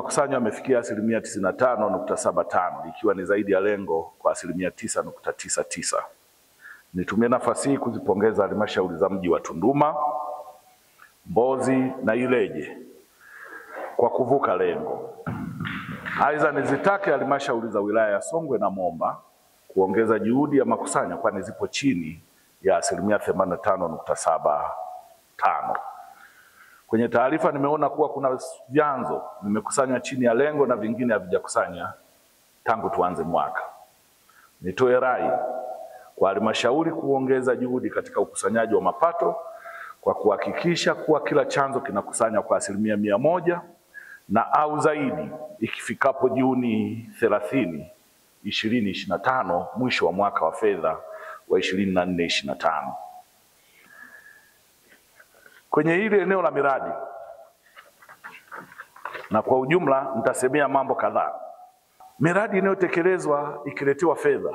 makusanyo yamefikia 95.75 ikiwa ni zaidi ya lengo kwa 9.99. Nitumie nafasi hii kuzipongeza halmashauri za mji wa Tunduma, Mbozi na Ileje kwa kuvuka lengo. Aidha, nizitake halmashauri za wilaya ya Songwe na Momba kuongeza juhudi ya makusanyo kwani zipo chini ya 85.75. Kwenye taarifa nimeona kuwa kuna vyanzo vimekusanya chini ya lengo na vingine havijakusanya tangu tuanze mwaka. Nitoe rai kwa halmashauri kuongeza juhudi katika ukusanyaji wa mapato kwa kuhakikisha kuwa kila chanzo kinakusanya kwa 100% na au zaidi ikifikapo Juni 30, 2025, mwisho wa mwaka wa fedha wa 24/25. Kwenye hili eneo la miradi na kwa ujumla nitasemea mambo kadhaa. Miradi inayotekelezwa ikiletewa fedha,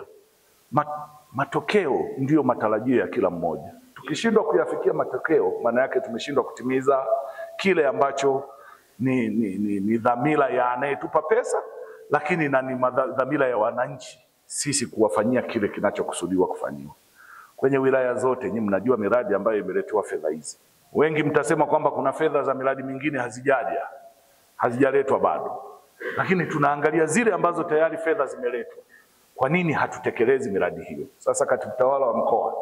matokeo ndiyo matarajio ya kila mmoja. Tukishindwa kuyafikia matokeo, maana yake tumeshindwa kutimiza kile ambacho ni dhamira ya anayetupa pesa, lakini na ni dhamira ya wananchi sisi kuwafanyia kile kinachokusudiwa kufanyiwa. Kwenye wilaya zote nyinyi mnajua miradi ambayo imeletewa fedha hizi. Wengi mtasema kwamba kuna fedha za miradi mingine hazijaletwa bado. Lakini tunaangalia zile ambazo tayari fedha zimeletwa. Kwa nini hatutekelezi miradi hiyo? Sasa katibu tawala wa mkoa,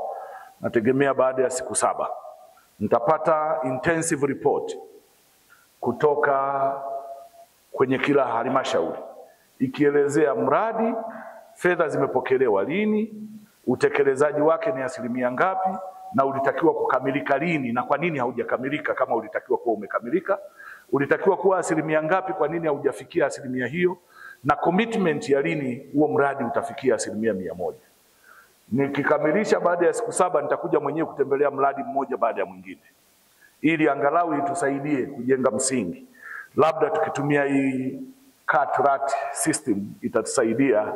nategemea baada ya siku 7 nitapata intensive report kutoka kwenye kila halmashauri ikielezea mradi, fedha zimepokelewa lini, utekelezaji wake ni asilimia ngapi, na ulitakiwa kukamilika lini na kwa nini haujakamilika. Kama ulitakiwa kuwa umekamilika, ulitakiwa kuwa asilimia ngapi, kwa nini haujafikia asilimia hiyo, na commitment ya lini huo mradi utafikia 100%. Nikikamilisha baada ya siku 7 nitakuja mwenyewe kutembelea mradi mmoja baada ya mwingine, ili angalau itusaidie kujenga msingi. Labda tukitumia hii cut-rate system itatusaidia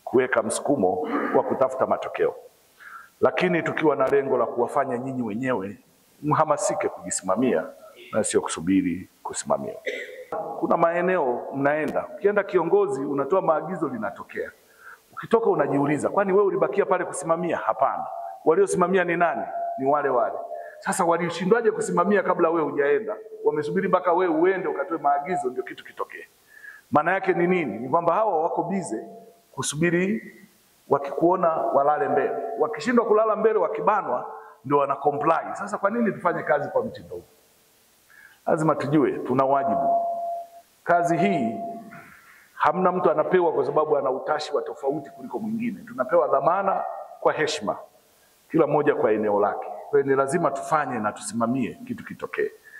kuweka msukumo wa kutafuta matokeo. Lakini tukiwa na lengo la kuwafanya nyinyi wenyewe mhamasike kujisimamia na sio kusubiri kusimamiwa. Kuna maeneo mnaenda, ukienda kiongozi unatoa maagizo linatokea. Ukitoka unajiuliza, kwani wewe ulibakia pale kusimamia? Hapana. Waliosimamia ni nani? Ni wale wale. Sasa walishindwaje kusimamia kabla wewe hujaenda? Wamesubiri mpaka wewe uende ukatoe maagizo ndio kitu kitokee. Maana yake ni nini? Ni kwamba hao wako bize kusubiri, wakikuona walale mbele. Wakishindwa kulala mbele, wakibanwa ndio wana comply. Sasa kwa nini tufanye kazi kwa mtindo huu? Lazima tujue tuna wajibu. Kazi hii hamna mtu anapewa kwa sababu ana utashi wa tofauti kuliko mwingine. Tunapewa dhamana kwa heshima, kila mmoja kwa eneo lake. Kwa hiyo ni lazima tufanye na tusimamie kitu kitokee.